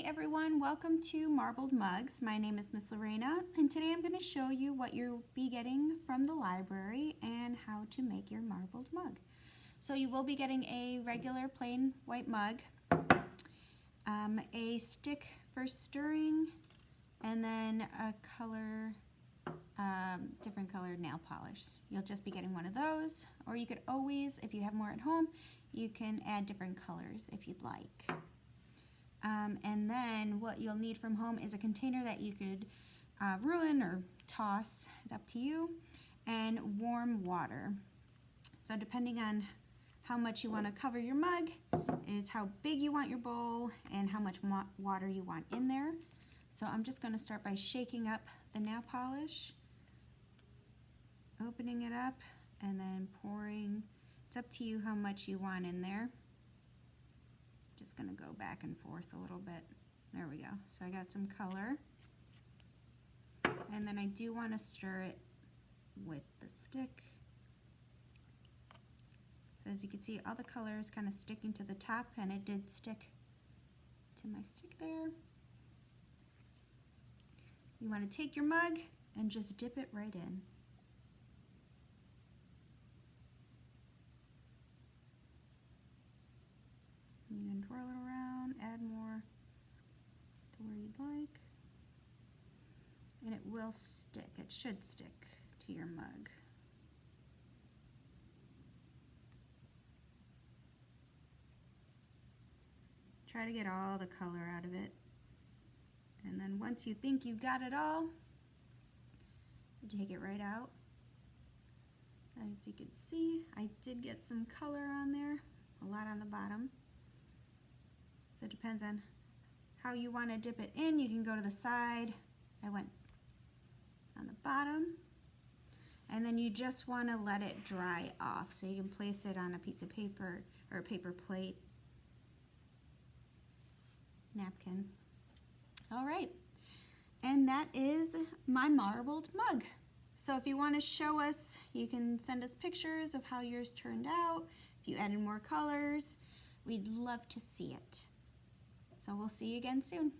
Hi everyone, welcome to Marbled Mugs. My name is Miss Lorena and today I'm going to show you what you'll be getting from the library and how to make your marbled mug. So you will be getting a regular plain white mug, a stick for stirring, and then a color, different colored nail polish. You'll just be getting one of those, or you could always, if you have more at home, you can add different colors if you'd like. And then what you'll need from home is a container that you could ruin or toss, it's up to you, and warm water. So depending on how much you want to cover your mug is how big you want your bowl and how much water you want in there. So I'm just going to start by shaking up the nail polish, opening it up, and then pouring. It's up to you how much you want in there. Just going to go back and forth a little bit. There we go. So I got some color. And then I do want to stir it with the stick. So as you can see, all the color is kind of sticking to the top, and it did stick to my stick there. You want to take your mug and just dip it right in. You can twirl it around, add more to where you'd like, and it will stick. It should stick to your mug. Try to get all the color out of it, and then once you think you've got it all, you take it right out. As you can see, I did get some color on there, a lot on the bottom. So it depends on how you want to dip it in. You can go to the side. I went on the bottom. And then you just want to let it dry off. So you can place it on a piece of paper or a paper plate, napkin. All right. And that is my marbled mug. So if you want to show us, you can send us pictures of how yours turned out. If you added more colors, we'd love to see it. So we'll see you again soon.